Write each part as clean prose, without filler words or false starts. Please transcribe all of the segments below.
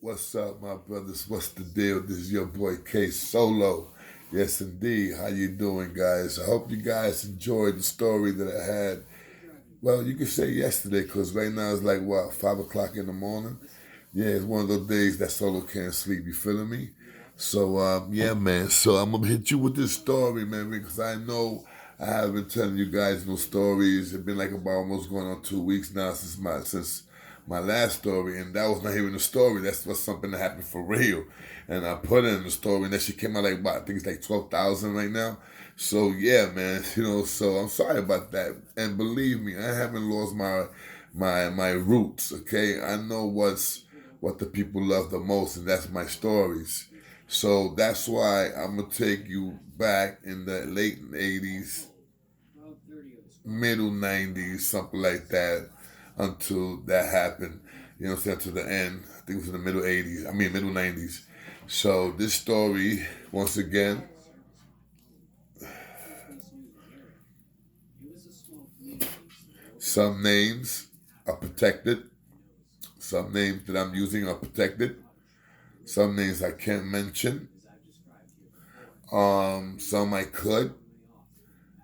What's up, my brothers? What's the deal? This is your boy K Solo. Yes, indeed. How you doing, guys? I hope you guys enjoyed the story that I had. Well, you could say yesterday, because right now it's like, what, 5 o'clock in the morning? Yeah, it's one of those days that Solo can't sleep. You feeling me? So, yeah, man. So I'm going to hit you with this story, man, because I know I have been telling you guys no stories. It's been like about almost going on 2 weeks now since my last story, and that was not even a story. That's was something that happened for real, and I put it in the story, and then she came out like about, I think it's like 12,000 right now. So yeah, man, So I'm sorry about that, and believe me, I haven't lost my roots. Okay, I know what the people love the most, and that's my stories. So that's why I'm gonna take you back in the late '80s, middle '90s, something like that, until that happened. You know what I'm saying? To the end. I think it was in the middle '80s. I mean middle '90s. So this story, once again, some names are protected. Some names that I'm using are protected. Some names I can't mention. Some I could.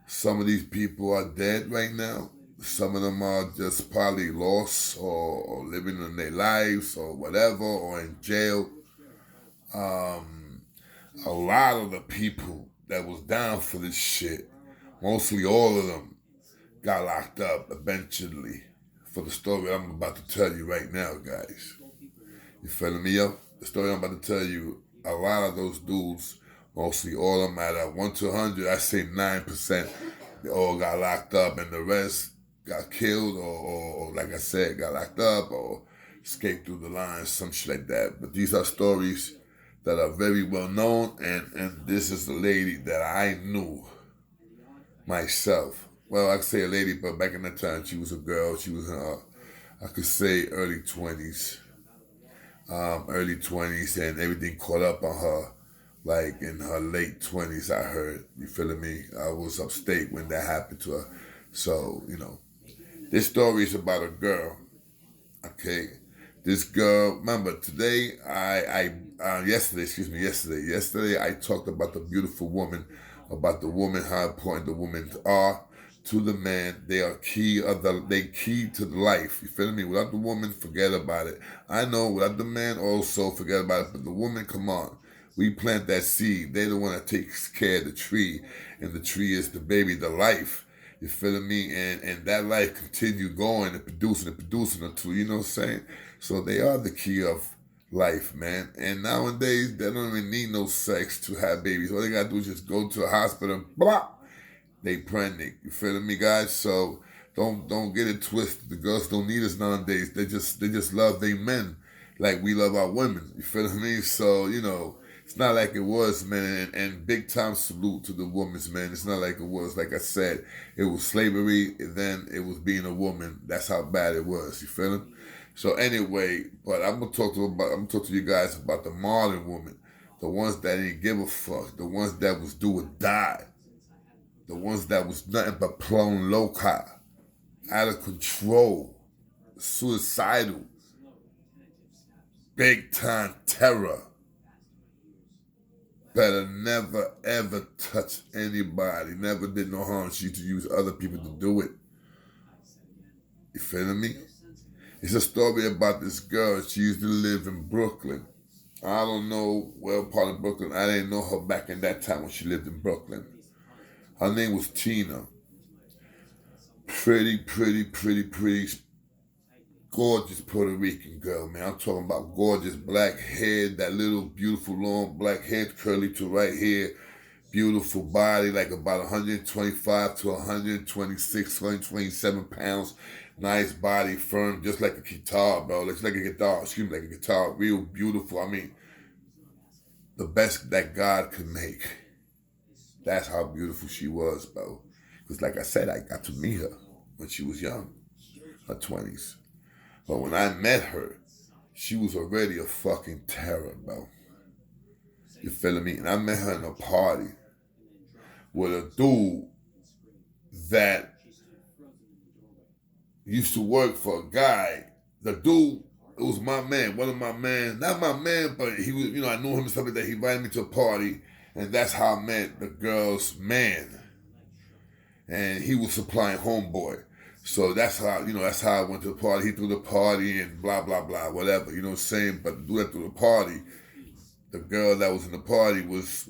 Some of these people are dead right now. Some of them are just probably lost or living in their lives or whatever or in jail. Um, a lot of the people that was down for this shit, mostly all of them, got locked up eventually for the story I'm about to tell you right now, guys. You feeling me up? The story I'm about to tell you, a lot of those dudes, mostly all of them at a 1 to 100, I say 9%, they all got locked up and the rest got killed or like I said, got locked up or escaped through the lines, some shit like that. But these are stories that are very well known, and this is the lady that I knew myself. Well, I could say a lady, but back in that time, she was a girl. She was in her, I could say, early 20s, and everything caught up on her, like in her late 20s, I heard. You feeling me? I was upstate when that happened to her. So, this story is about a girl, okay? This girl, remember, yesterday, I talked about the beautiful woman, about the woman, how important the women are to the man. They are they key to the life. You feel me? Without the woman, forget about it. I know without the man, also forget about it. But the woman, come on. We plant that seed. They the one that takes care of the tree, and the tree is the baby, the life. You feeling me? And that life continue going and producing until, you know what I'm saying? So they are the key of life, man. And nowadays they don't even need no sex to have babies. All they gotta do is just go to a hospital and blah, they pregnant. You feeling me, guys? So don't get it twisted. The girls don't need us nowadays. They just love they men like we love our women. You feeling me? So it's not like it was, man. And big time salute to the women's, man. It's not like it was. Like I said, it was slavery. And then it was being a woman. That's how bad it was. You feeling? So anyway, but I'm gonna talk to you guys about the modern woman, the ones that didn't give a fuck, the ones that was do or die, the ones that was nothing but prone loci, out of control, suicidal, big time terror. Better never ever touch anybody. Never did no harm. She used to use other people to do it. You feeling me? It's a story about this girl. She used to live in Brooklyn. I don't know what part of Brooklyn. I didn't know her back in that time when she lived in Brooklyn. Her name was Tina. Pretty, pretty, pretty, pretty, gorgeous Puerto Rican girl, man. I'm talking about gorgeous black hair, that little beautiful long black hair, curly to right here, beautiful body, like about 125 to 126, 127 pounds. Nice body, firm, just like a guitar, bro. Looks like a guitar, excuse me, like a guitar. Real beautiful. I mean, the best that God could make. That's how beautiful she was, bro. Because like I said, I got to meet her when she was young, her 20s. But when I met her, she was already a fucking terror, bro. You feeling me? And I met her in a party with a dude that used to work for a guy. The dude It was my man, one of my man, not my man, but he was, I knew him and stuff like that. He invited me to a party, and that's how I met the girl's man. And he was supplying homeboy. So that's how, that's how I went to the party. He threw the party and blah, blah, blah, whatever, you know what I'm saying? But to do that through the party, the girl that was in the party it was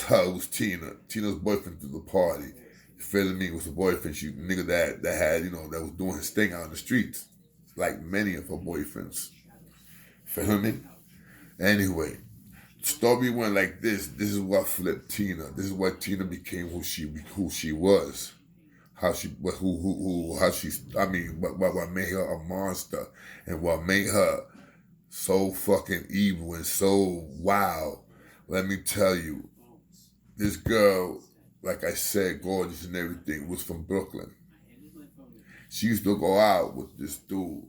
her, it was Tina. Tina's boyfriend threw the party. You feel me? It was a boyfriend, nigga that had, that was doing his thing out in the streets. Like many of her boyfriends. Feel me? Anyway, the story went like this. This is what flipped Tina. This is what Tina became who she was. How she what made her a monster and what made her so fucking evil and so wild. Let me tell you, this girl, like I said, gorgeous and everything, was from Brooklyn. She used to go out with this dude.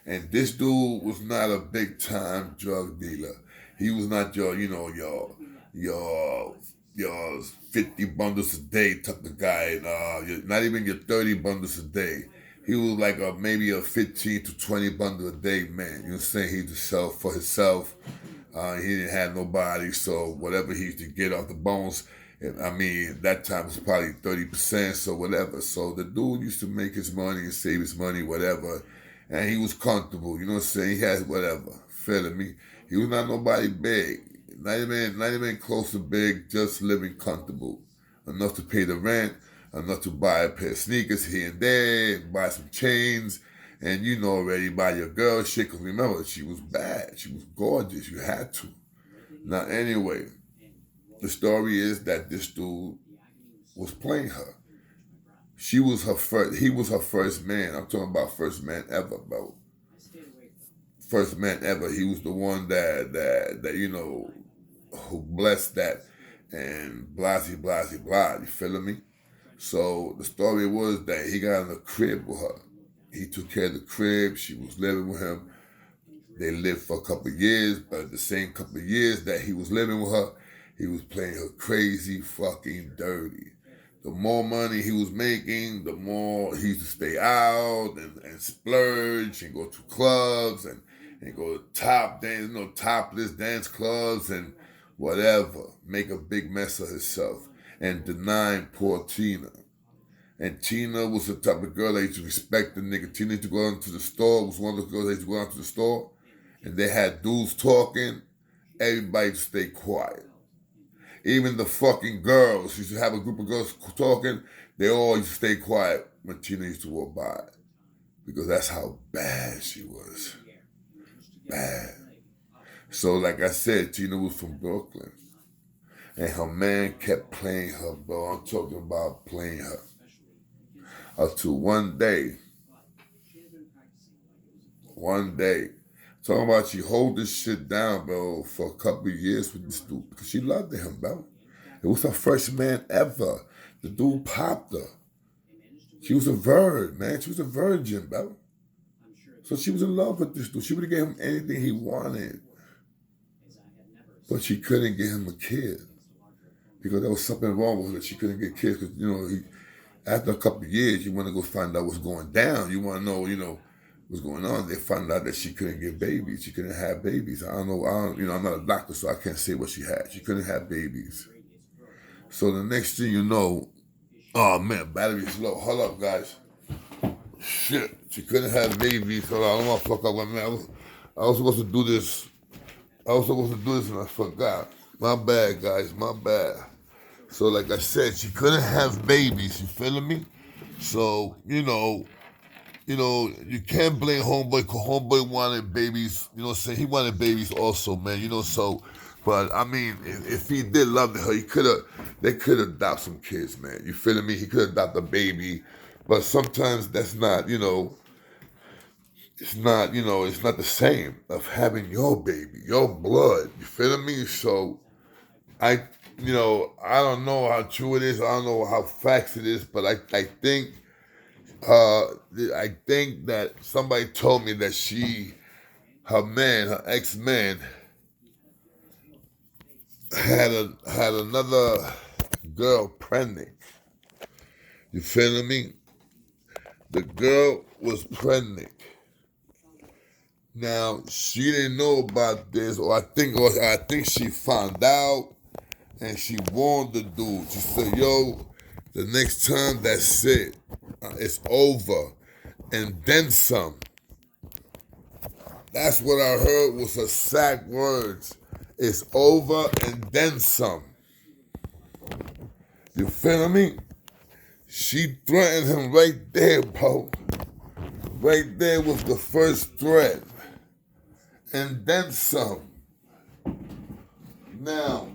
And this dude was not a big time drug dealer. He was not your 50 bundles a day type of guy, not even your 30 bundles a day. He was like maybe a 15 to 20 bundle a day man. You know what I'm saying? He used to sell for himself. He didn't have nobody, so whatever he used to get off the bones, that time was probably 30%, so whatever. So the dude used to make his money and save his money, whatever, and he was comfortable, you know what I'm saying? He had whatever, feeling me? He was not nobody big, not even close to big, just living comfortable. Enough to pay the rent, enough to buy a pair of sneakers here and there, buy some chains, and already buy your girl shit, because remember, she was bad, she was gorgeous, you had to. Now anyway, the story is that this dude was playing her. He was her first man. I'm talking about first man ever, bro. First man ever. He was the one that who blessed that and blah, blah, blah. You feeling me? So the story was that he got in a crib with her. He took care of the crib. She was living with him. They lived for a couple of years, but the same couple of years that he was living with her, he was playing her crazy fucking dirty. The more money he was making, the more he used to stay out and splurge and go to clubs and go to topless dance clubs and whatever. Make a big mess of herself and denying poor Tina. And Tina was the type of girl that used to respect the nigga. Tina used to go out to the store, was one of those girls that used to go out to the store, and they had dudes talking, everybody used to stay quiet. Even the fucking girls, used to have a group of girls talking, they all used to stay quiet when Tina used to walk by. Because that's how bad she was. Bad. So like I said, Tina was from Brooklyn. And her man kept playing her, bro. I'm talking about playing her. Until one day, talking about she hold this shit down, bro, for a couple of years with this dude because she loved him, bro. It was her first man ever. The dude popped her. She was a virgin, man. She was a virgin, bro. So she was in love with this dude. She would have gave him anything he wanted. But she couldn't get him a kid. Because there was something wrong with her that she couldn't get kids. Because, after a couple of years, you want to go find out what's going down. You want to know, what's going on. They found out that she couldn't get babies. She couldn't have babies. I don't know. I'm not a doctor, so I can't say what she had. She couldn't have babies. So the next thing you know, oh man, battery's low. Hold up, guys. Shit, she couldn't have babies. Hold on, I don't want to fuck up my man. I was supposed to do this. And I forgot. My bad, guys. My bad. So like I said, she couldn't have babies. You feeling me? So you can't blame homeboy because homeboy wanted babies. You know what I'm saying? He wanted babies also, man. So. But I mean, if he did love her, they could adopt some kids, man. You feeling me? He could adopt a baby, but sometimes that's not, it's not the same of having your baby, your blood. You feeling me? So I don't know how true it is. I don't know how facts it is, but I think that somebody told me that her ex-man, had another girl pregnant. You feeling me? The girl was pregnant, Now she didn't know about this, or I think she found out, and she warned the dude. She said, "Yo, the next time, that's it. It's over, and then some." That's what I heard was her exact words. It's over and then some. You feel me? She threatened him right there, bro. Right there was the first threat. And then some. Now,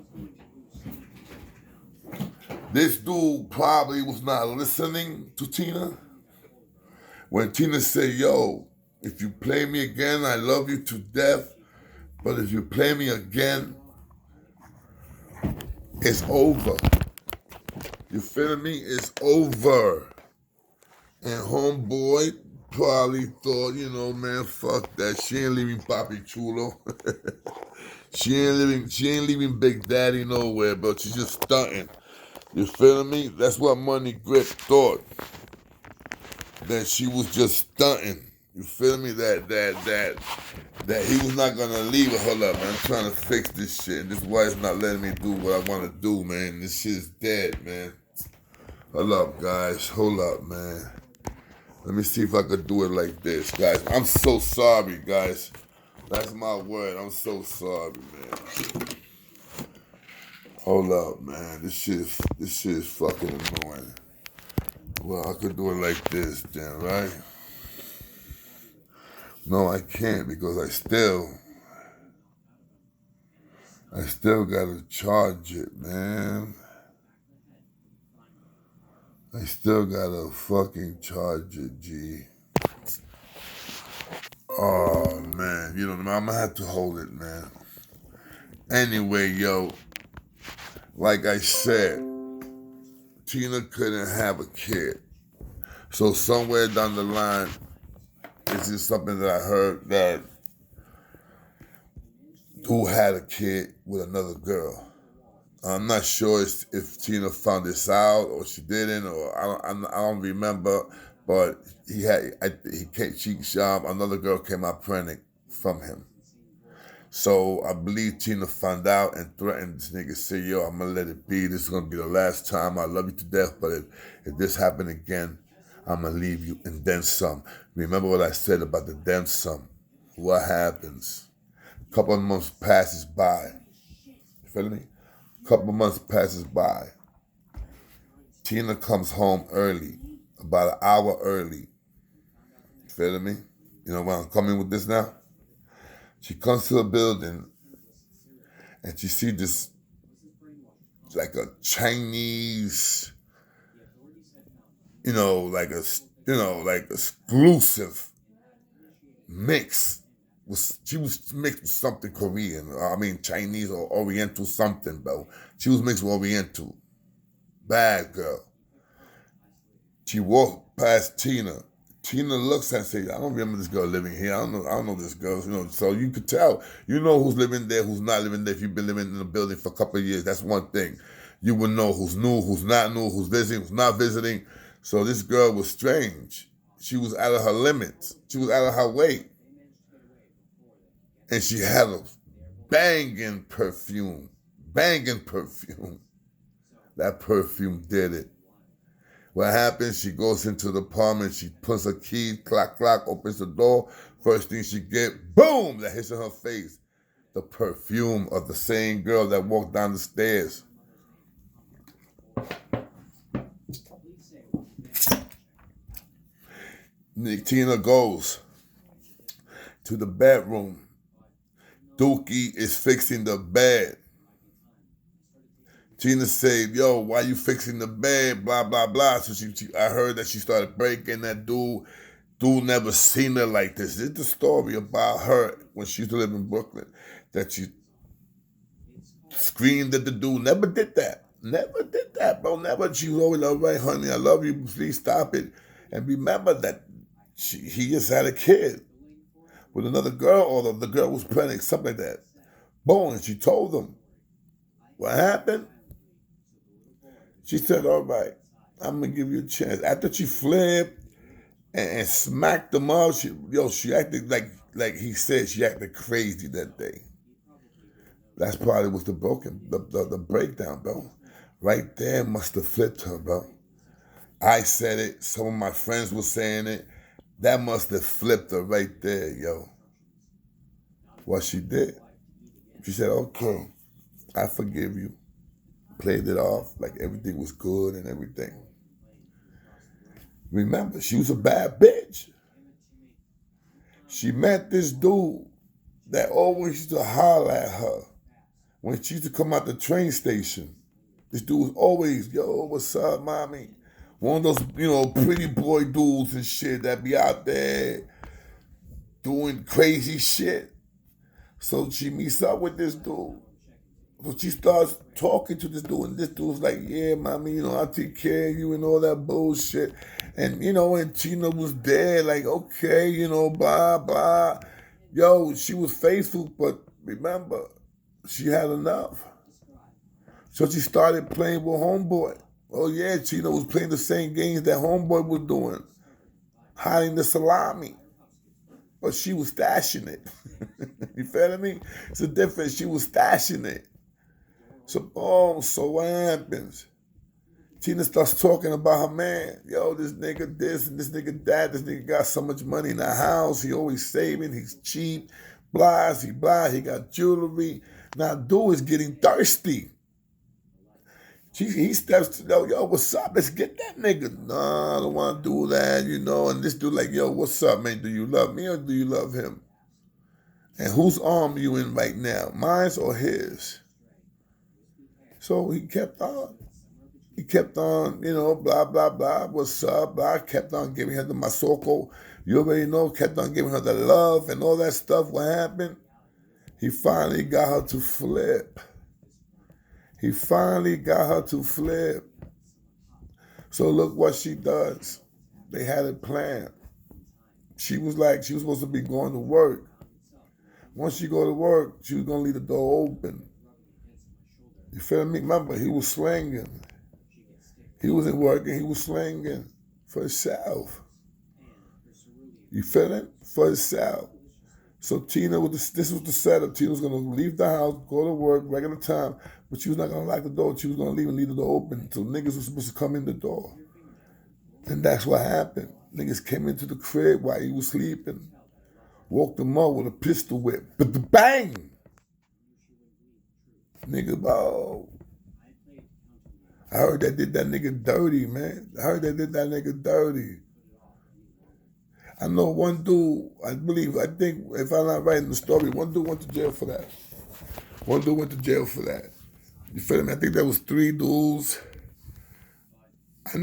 this dude probably was not listening to Tina. When Tina said, "Yo, if you play me again, I love you to death. But if you play me again, it's over." You feel me? It's over. And homeboy probably thought, man, fuck that. She ain't leaving Papi Chulo. She ain't leaving Big Daddy nowhere, but she's just stunting. You feel me? That's what Money Grip thought. That she was just stunting. You feel me? That he was not gonna leave her. Hold up, man. I'm trying to fix this shit. This wife's not letting me do what I wanna do, man. This shit is dead, man. Hold up, guys. Hold up, man. Let me see if I could do it like this, guys. I'm so sorry, guys. That's my word. I'm so sorry, man. Hold up, man. This shit is fucking annoying. Well, I could do it like this, then, right? No, I can't because I still gotta charge it, man. I still gotta fucking charge it, G. Oh, man. I'm gonna have to hold it, man. Anyway, yo, like I said, Tina couldn't have a kid. So somewhere down the line, this is something that I heard that who had a kid with another girl. I'm not sure if Tina found this out or she didn't, or I don't remember. But another girl came out pregnant from him. So I believe Tina found out and threatened this nigga, say, "Yo, I'm gonna let it be. This is gonna be the last time. I love you to death, but if this happen again, I'm gonna leave you and then some." Remember what I said about the then some. What happens? A couple of months passes by. You feel me? A couple of months passes by. Tina comes home early, about an hour early. You feel me? You know where I'm coming with this now? She comes to the building and she sees this, like a Chinese, like exclusive mix. She was mixed with something Korean. I mean Chinese or Oriental something, bro. She was mixed with Oriental. Bad girl. She walked past Tina. Tina looks and says, "I don't remember this girl living here. I don't know this girl." So you could tell. You know who's living there, who's not living there. If you've been living in the building for a couple of years, that's one thing. You would know who's new, who's not new, who's visiting, who's not visiting. So this girl was strange. She was out of her limits. She was out of her weight. And she had a banging perfume. Banging perfume. That perfume did it. What happens? She goes into the apartment, she puts her key, clock, opens the door. First thing she get, boom, that hits in her face. The perfume of the same girl that walked down the stairs. Tina goes to the bedroom. Dookie is fixing the bed. Tina said, "Yo, why you fixing the bed? Blah, blah, blah." So I heard that she started breaking that dude. Dude never seen her like this. This is the story about her when she used to live in Brooklyn. That she screamed at the dude. Never did that. Never did that, bro. Never. She was always, "All right, honey, I love you. Please stop it." And remember that he just had a kid with another girl, or the girl was pregnant, something like that. Boom, and she told them. What happened? She said, "All right, I'm going to give you a chance." After she flipped and smacked him up, she acted like like he said, she acted crazy that day. That's probably was the breakdown, bro. Right there must have flipped her, bro. I said it. Some of my friends were saying it. That must have flipped her right there, yo. What she did. She said, okay, I forgive you. Played it off like everything was good and everything. Remember, she was a bad bitch. She met this dude that always used to holler at her when she used to come out the train station. This dude was always, yo, what's up, mommy? One of those, pretty boy dudes and shit that be out there doing crazy shit. So she meets up with this dude. So she starts talking to this dude, and this dude's like, yeah, mommy, I'll take care of you and all that bullshit. And, and Tina was there, like, okay, blah, blah. Yo, she was faithful, but remember, she had enough. So she started playing with Homeboy. Oh, yeah, Tina was playing the same games that Homeboy was doing, hiding the salami. But she was stashing it. You feel me? It's a difference. She was stashing it. So what happens? Tina starts talking about her man. Yo, this nigga this and this nigga that. This nigga got so much money in the house. He always saving. He's cheap. Blah, he blah. He got jewelry. Now, dude is getting thirsty. He steps to, yo, what's up? Let's get that nigga. Nah, I don't want to do that, And this dude like, yo, what's up, man? Do you love me or do you love him? And whose arm you in right now? Mine's or his? So he kept on. He kept on, blah, blah, blah, what's up, blah. Kept on giving her the masoko. You already know, kept on giving her the love and all that stuff. What happened? He finally got her to flip. So look what she does. They had it planned. She was supposed to be going to work. Once she go to work, she was going to leave the door open. You feel me? Remember, he was swinging. He wasn't working. He was swinging for himself. You feel it? For himself. So Tina, this was the setup. Tina was going to leave the house, go to work, regular time, but she was not going to lock the door. She was going to leave the door open. So niggas were supposed to come in the door. And that's what happened. Niggas came into the crib while he was sleeping, walked him up with a pistol whip. But the bang! Nigga, oh. I heard that did that nigga dirty, man. I know one dude, I think, if I'm not writing the story, one dude went to jail for that. You feel me? I think there was 3 dudes. I heard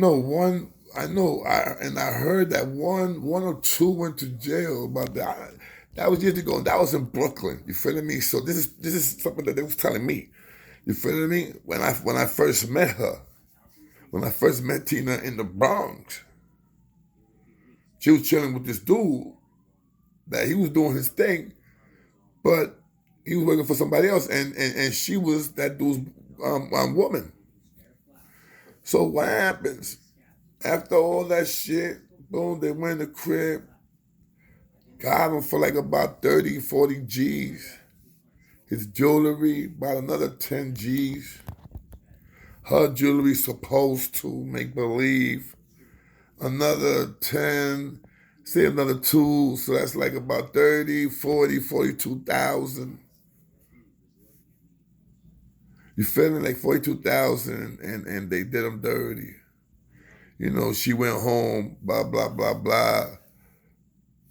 that one or two went to jail about that. That was years ago. That was in Brooklyn. You feel me? So this is something that they was telling me. You feel me? When I first met her, when I first met Tina in the Bronx, she was chilling with this dude that he was doing his thing, but he was working for somebody else, and she was that dude's woman. So what happens? After all that shit, boom, they went in the crib, got him for like about 30, 40 G's. His jewelry, about another 10 G's. Her jewelry supposed to make believe. Another 10, say another 2, so that's like about 30, 40, 42,000. You feel me? Like 42,000, and they did him dirty. She went home, blah, blah, blah, blah.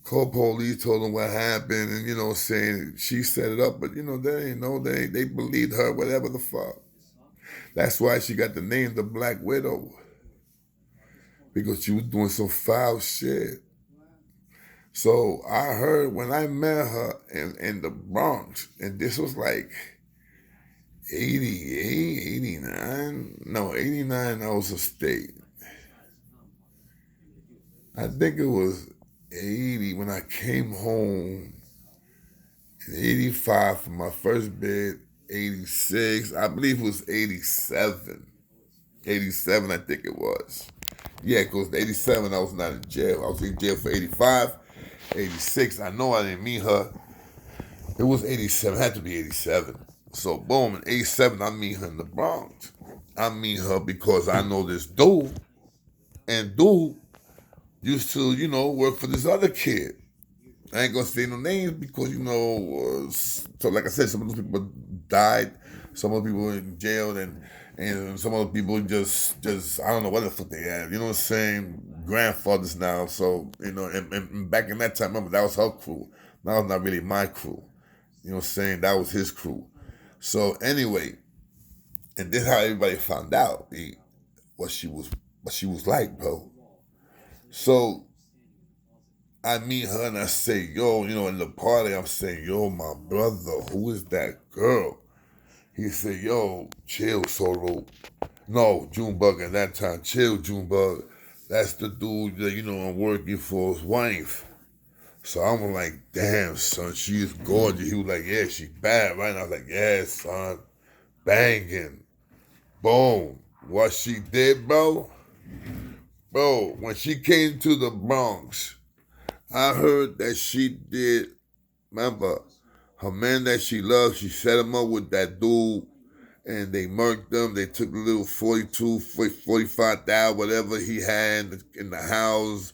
Called police, told them what happened, and, saying she set it up, but, they didn't know. They believed her, whatever the fuck. That's why she got the name the Black Widow, because she was doing some foul shit. So I heard when I met her in the Bronx, and this was like 88, 89. No, 89, I was a state. I think it was 80 when I came home. In 85 for my first bid, 86. I believe it was 87. 87, I think it was. Yeah, because 87 I was not in jail. I was in jail for 85. 86. I know I didn't meet her. It was 87. It had to be 87. So boom, in 87, I meet her in the Bronx. I meet her because I know this dude, and dude used to, work for this other kid. I ain't gonna say no names because so like I said, some of those people died, some of the people were in jail, and some of the people just I don't know what the fuck they had. You know what I'm saying? Grandfathers now, so and back in that time, remember that was her crew. That was not really my crew. You know what I'm saying? That was his crew. So anyway, and this is how everybody found out what she was like, bro. So I meet her and I say, yo, in the party, I'm saying, yo, my brother, who is that girl? He said, yo, chill, Solo. No, Junebug at that time, chill, Junebug. That's the dude that, I'm working for his wife. So I'm like, damn, son, she is gorgeous. He was like, yeah, she bad, right? And I was like, yeah, son, banging. Boom. What she did, bro? Bro, when she came to the Bronx, I heard that she did, remember, her man that she loved, she set him up with that dude, and they murked them. They took the little 42, 45 thou, whatever he had in the house,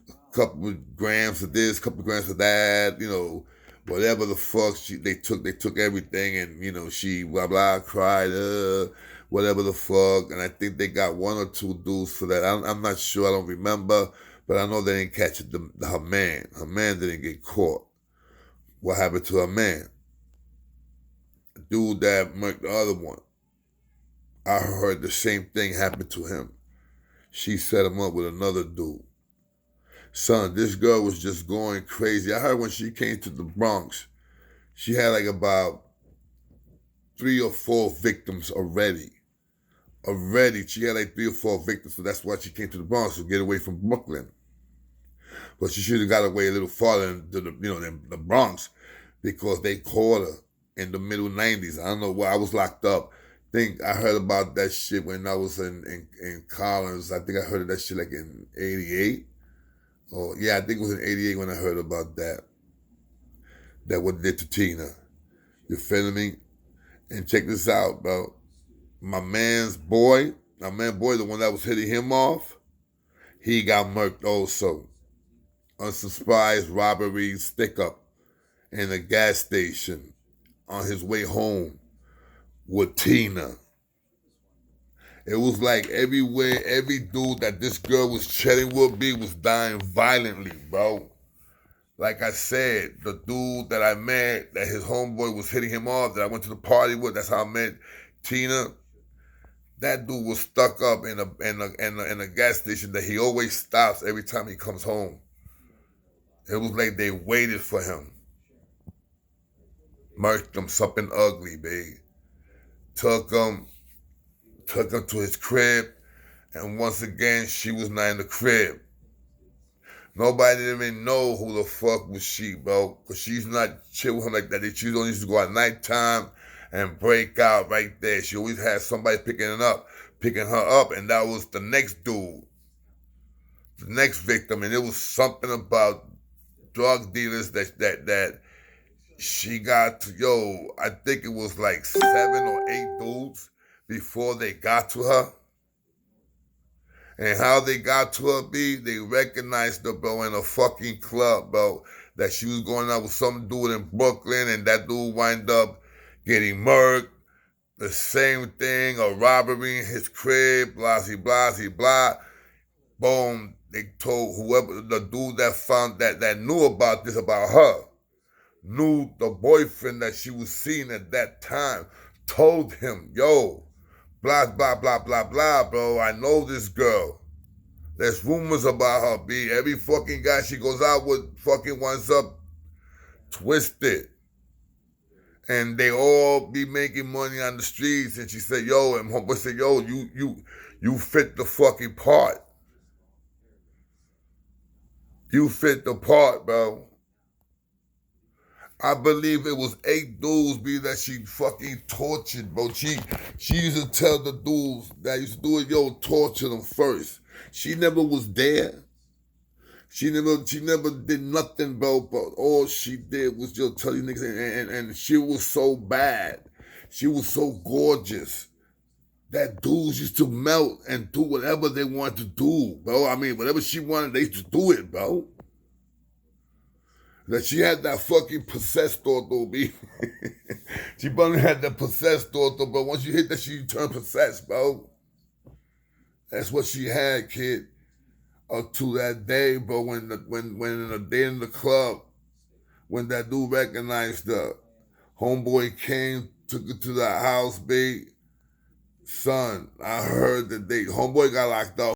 a couple of grams of this, couple of grams of that, whatever the fuck they took everything, and she blah blah cried, whatever the fuck, and I think they got one or two dudes for that. I'm not sure, I don't remember, but I know they didn't catch her man. Her man didn't get caught. What happened to her man? The dude that murked the other one, I heard the same thing happened to him. She set him up with another dude. Son, this girl was just going crazy. I heard when she came to the Bronx, she had like about 3 or 4 victims already. She had like 3 or 4 victims, so that's why she came to the Bronx, to get away from Brooklyn. But she should have got away a little farther into the Bronx, because they caught her in the middle 90s. I don't know why I was locked up. I heard about that shit when I was in Collins. I think I heard of that shit like in 88. Oh, yeah, I think it was in 88 when I heard about that. That what they did to Tina. You feel me? And check this out, bro. My man boy, the one that was hitting him off, he got murked also. On some surprise robbery stick up in a gas station on his way home with Tina. It was like everywhere, every dude that this girl was chatting with was dying violently, bro. Like I said, the dude that I met, that his homeboy was hitting him off, that I went to the party with, that's how I met Tina. That dude was stuck up in a gas station that he always stops every time he comes home. It was like they waited for him. Murked him something ugly, babe. Took him to his crib, and once again, she was not in the crib. Nobody didn't even know who the fuck was she, bro, because she's not chill with him like that. She only used to go at nighttime and break out right there. She always had somebody picking her up, and that was the next dude, the next victim, and it was something about drug dealers that she got to, I think it was like 7 or 8 dudes before they got to her. And how they got to her, they recognized her, bro, in a fucking club, bro, that she was going out with some dude in Brooklyn, and that dude wind up getting murked. The same thing, a robbery in his crib, blah, blah, blah. Boom, they told whoever, the dude that found that knew about this, about her, knew the boyfriend that she was seeing at that time, told him, yo, blah, blah, blah, blah, blah, bro, I know this girl. There's rumors about her, B. Every fucking guy she goes out with fucking winds up twisted. And they all be making money on the streets. And she said, yo, and homeboy said, yo, you fit the fucking part. You fit the part, bro. I believe it was 8 dudes, B, that she fucking tortured, bro. She used to tell the dudes that used to do it, yo, torture them first. She never was there. She never did nothing, bro, but all she did was just tell you niggas, and she was so bad. She was so gorgeous that dudes used to melt and do whatever they wanted to do, bro. I mean, whatever she wanted, they used to do it, bro. That she had that fucking possessed thought, though, B. She probably had that possessed thought, though, but once you hit that shit, you turn possessed, bro. That's what she had, kid. Up to that day, bro, when in the day in the club, when that dude recognized her, homeboy came, took her to the house, B. Son, I heard that homeboy got locked up.